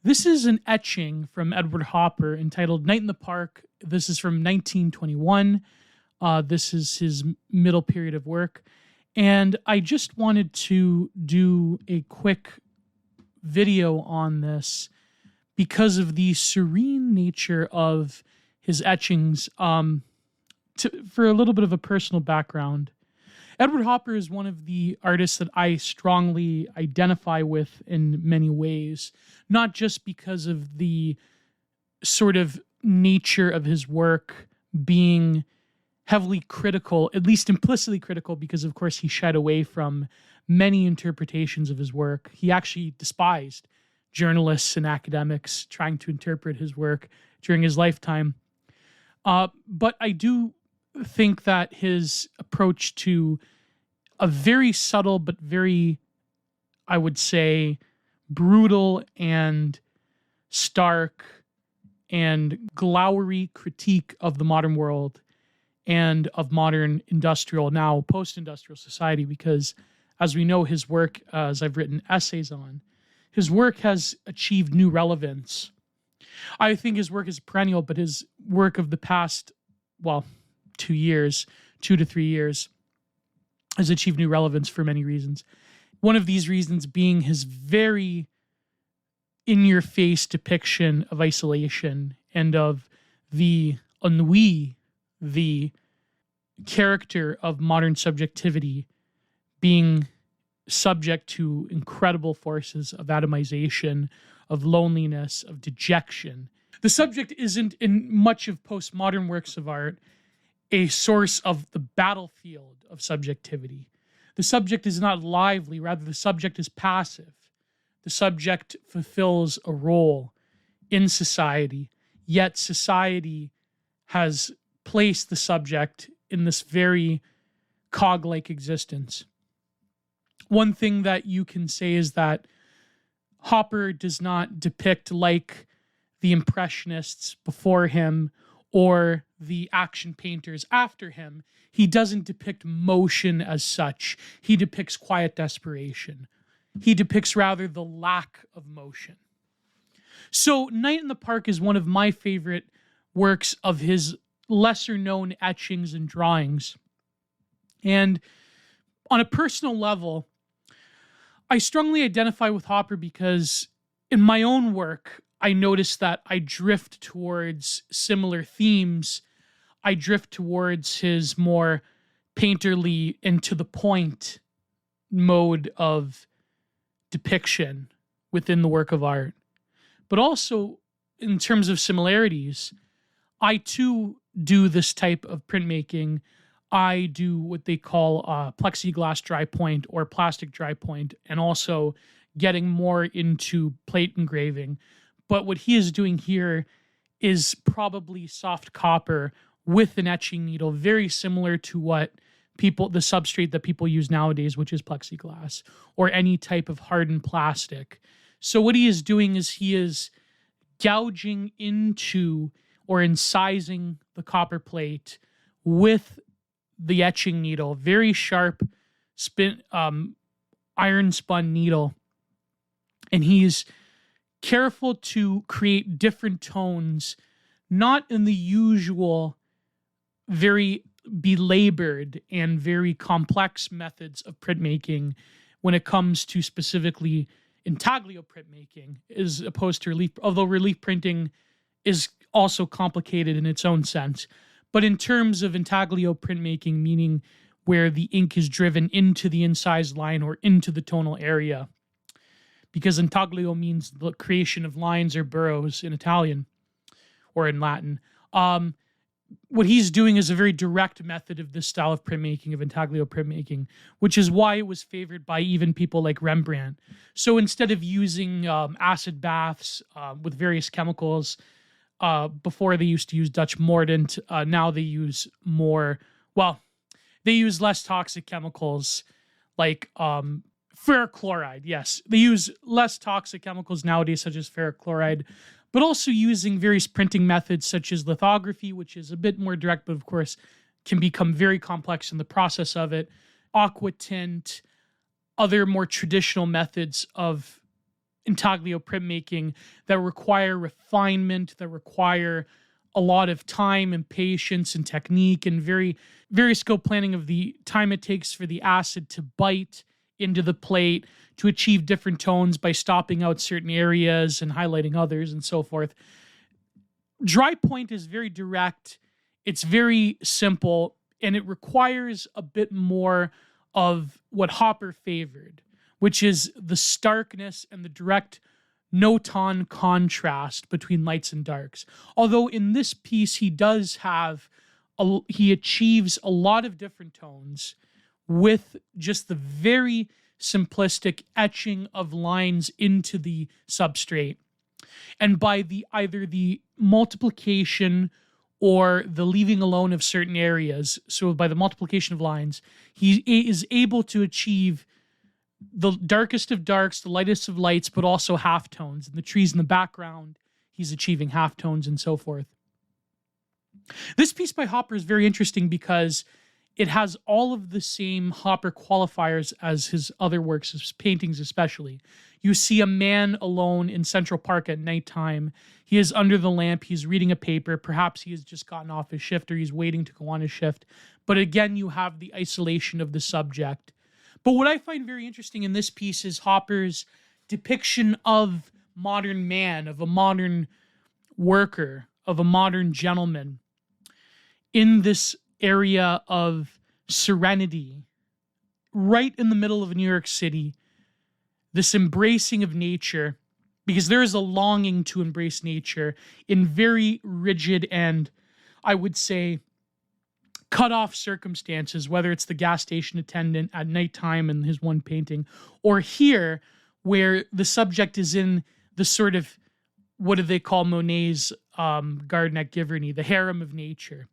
This is an etching from Edward Hopper entitled Night in the Park. This is from 1921. This is his middle period of work. And I just wanted to do a quick video on this because of the serene nature of his etchings. For a little bit of a personal background, Edward Hopper is one of the artists that I strongly identify with in many ways, not just because of the sort of nature of his work being heavily critical, at least implicitly critical, because of course he shied away from many interpretations of his work. He actually despised journalists and academics trying to interpret his work during his lifetime. But I do think that his approach to a very subtle but very, I would say, brutal and stark and glowery critique of the modern world and of modern industrial, now post-industrial society, because as we know, his work, as I've written essays on, his work has achieved new relevance. I think his work is perennial, but his work of the past, 2 to 3 years, has achieved new relevance for many reasons. One of these reasons being his very in-your-face depiction of isolation and of the ennui, the character of modern subjectivity being subject to incredible forces of atomization, of loneliness, of dejection. The subject isn't, in much of postmodern works of art, a source of the battlefield of subjectivity. The subject is not lively, rather the subject is passive. The subject fulfills a role in society, yet society has placed the subject in this very cog-like existence. One thing that you can say is that Hopper does not depict, like the Impressionists before him or the action painters after him, he doesn't depict motion as such. He depicts quiet desperation. He depicts rather the lack of motion. So Night in the Park is one of my favorite works of his lesser known etchings and drawings. And on a personal level, I strongly identify with Hopper because in my own work, I notice that I drift towards similar themes. I drift towards his more painterly and to the point mode of depiction within the work of art. But also, in terms of similarities, I too do this type of printmaking. I do what they call plexiglass dry point or plastic dry point, and also getting more into plate engraving. But what he is doing here is probably soft copper with an etching needle, very similar to what the substrate that people use nowadays, which is plexiglass or any type of hardened plastic. So what he is doing is he is gouging into or incising the copper plate with the etching needle, very sharp iron spun needle. And he's careful to create different tones, not in the usual very belabored and very complex methods of printmaking when it comes to specifically intaglio printmaking, as opposed to relief, although relief printing is also complicated in its own sense. But in terms of intaglio printmaking, meaning where the ink is driven into the incised line or into the tonal area, because intaglio means the creation of lines or burrows in Italian or in Latin. What he's doing is a very direct method of this style of printmaking, of intaglio printmaking, which is why it was favored by even people like Rembrandt. So instead of using acid baths with various chemicals, before they used to use Dutch mordant, now they use they use less toxic chemicals like ferric chloride. Yes, they use less toxic chemicals nowadays, such as ferric chloride, but also using various printing methods such as lithography, which is a bit more direct, but of course can become very complex in the process of it, aqua tint, other more traditional methods of intaglio printmaking that require refinement, that require a lot of time and patience and technique and very skilled planning of the time it takes for the acid to bite into the plate to achieve different tones by stopping out certain areas and highlighting others and so forth. Dry point is very direct, it's very simple, and it requires a bit more of what Hopper favored, which is the starkness and the direct noton contrast between lights and darks. Although in this piece he does have he achieves a lot of different tones with just the very simplistic etching of lines into the substrate. And by the either the multiplication or the leaving alone of certain areas, so by the multiplication of lines, he is able to achieve the darkest of darks, the lightest of lights, but also halftones. And the trees in the background, he's achieving halftones and so forth. This piece by Hopper is very interesting because it has all of the same Hopper qualifiers as his other works, his paintings especially. You see a man alone in Central Park at nighttime. He is under the lamp. He's reading a paper. Perhaps he has just gotten off his shift or he's waiting to go on his shift. But again, you have the isolation of the subject. But what I find very interesting in this piece is Hopper's depiction of modern man, of a modern worker, of a modern gentleman in this area of serenity, right in the middle of New York City, this embracing of nature, because there is a longing to embrace nature in very rigid and, I would say, cut off circumstances, whether it's the gas station attendant at nighttime in his one painting, or here, where the subject is in the sort of, what do they call Monet's garden at Giverny, the harem of nature.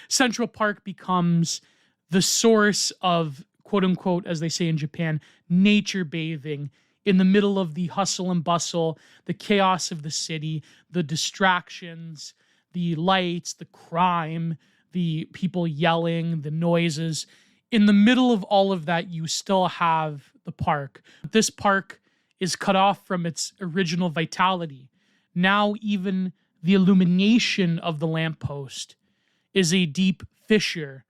Central Park becomes the source of, quote unquote, as they say in Japan, nature bathing in the middle of the hustle and bustle, the chaos of the city, the distractions, the lights, the crime, the people yelling, the noises. In the middle of all of that, you still have the park. This park is cut off from its original vitality. Now even the illumination of the lamppost is a deep fissure,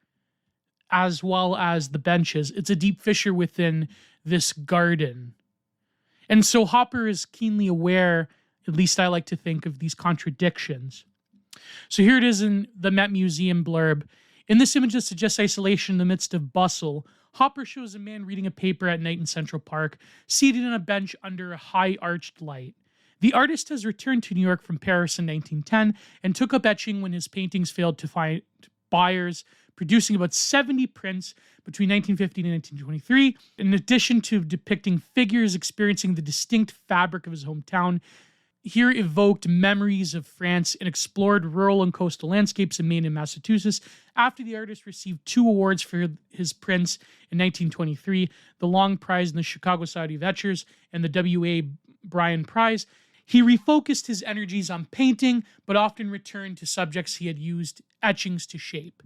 as well as the benches. It's a deep fissure within this garden. And so Hopper is keenly aware, at least I like to think, of these contradictions. So here it is in the Met Museum blurb. In this image that suggests isolation in the midst of bustle, Hopper shows a man reading a paper at night in Central Park, seated on a bench under a high-arched light. The artist has returned to New York from Paris in 1910 and took up etching when his paintings failed to find buyers, producing about 70 prints between 1915 and 1923. In addition to depicting figures experiencing the distinct fabric of his hometown, here evoked memories of France and explored rural and coastal landscapes in Maine and Massachusetts. After the artist received 2 awards for his prints in 1923, the Long Prize in the Chicago Society of Etchers and the W.A. Bryan Prize, he refocused his energies on painting, but often returned to subjects he had used etchings to shape.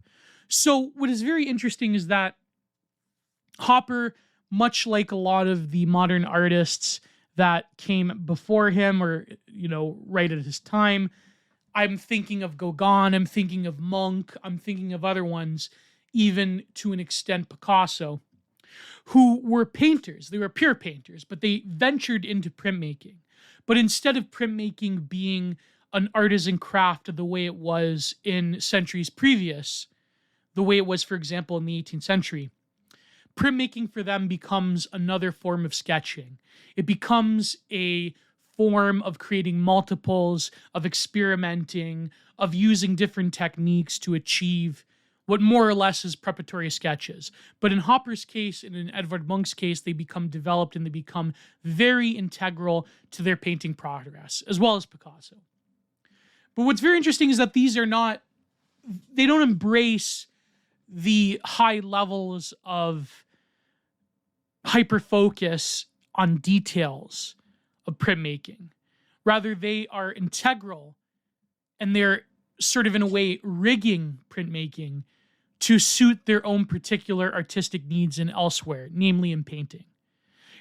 So what is very interesting is that Hopper, much like a lot of the modern artists that came before him or, right at his time, I'm thinking of Gauguin, I'm thinking of Munch, I'm thinking of other ones, even to an extent Picasso, who were painters. They were pure painters, but they ventured into printmaking. But instead of printmaking being an artisan craft the way it was in centuries previous, the way it was, for example, in the 18th century, printmaking for them becomes another form of sketching. It becomes a form of creating multiples, of experimenting, of using different techniques to achieve what more or less is preparatory sketches. But in Hopper's case and in Edvard Munch's case, they become developed and they become very integral to their painting progress, as well as Picasso. But what's very interesting is that these are not, they don't embrace the high levels of hyper-focus on details of printmaking. Rather, they are integral and they're sort of in a way rigging printmaking to suit their own particular artistic needs and elsewhere, namely in painting.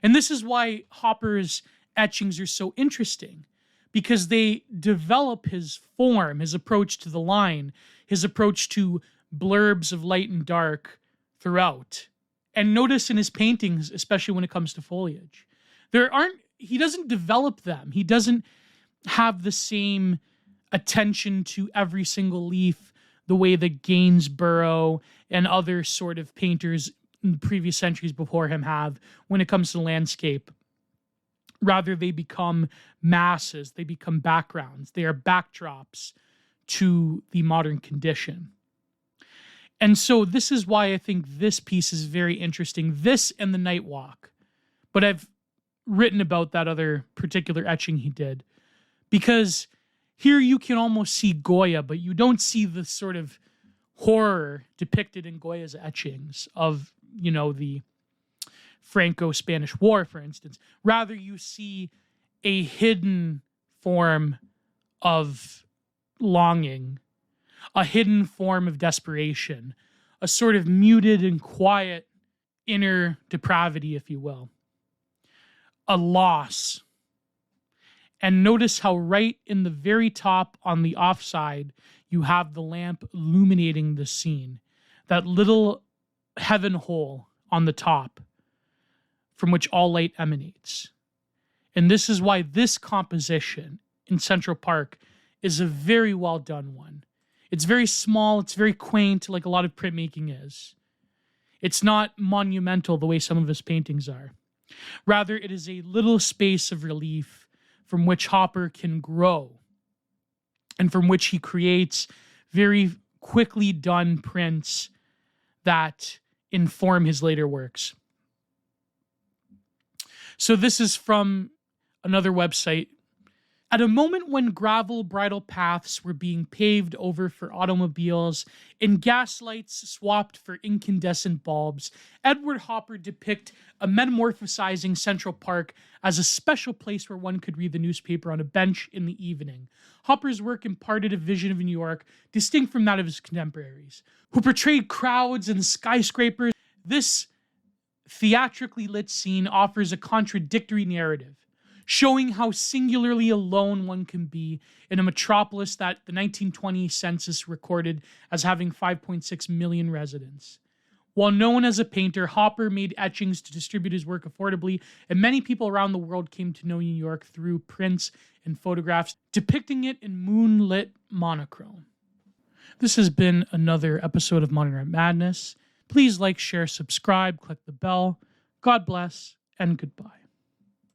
And this is why Hopper's etchings are so interesting because they develop his form, his approach to the line, his approach to blurbs of light and dark throughout. And notice in his paintings, especially when it comes to foliage, he doesn't develop them. He doesn't have the same attention to every single leaf the way that Gainsborough and other sort of painters in the previous centuries before him have when it comes to landscape. Rather, they become masses, they become backgrounds, they are backdrops to the modern condition. And so this is why I think this piece is very interesting, this and the Night Walk. But I've written about that other particular etching he did, because here you can almost see Goya, but you don't see the sort of horror depicted in Goya's etchings of, the Franco-Spanish War, for instance. Rather, you see a hidden form of longing, a hidden form of desperation, a sort of muted and quiet inner depravity, if you will, a loss. And notice how right in the very top on the offside, you have the lamp illuminating the scene, that little heaven hole on the top from which all light emanates. And this is why this composition in Central Park is a very well done one. It's very small, it's very quaint, like a lot of printmaking is. It's not monumental the way some of his paintings are. Rather, it is a little space of relief from which Hopper can grow and from which he creates very quickly done prints that inform his later works. So this is from another website. At a moment when gravel bridle paths were being paved over for automobiles and gaslights swapped for incandescent bulbs, Edward Hopper depicted a metamorphosizing Central Park as a special place where one could read the newspaper on a bench in the evening. Hopper's work imparted a vision of New York distinct from that of his contemporaries, who portrayed crowds and skyscrapers. This theatrically lit scene offers a contradictory narrative, showing how singularly alone one can be in a metropolis that the 1920 census recorded as having 5.6 million residents. While known as a painter, Hopper made etchings to distribute his work affordably, and many people around the world came to know New York through prints and photographs depicting it in moonlit monochrome. This has been another episode of Modern Art Madness. Please like, share, subscribe, click the bell. God bless, and goodbye.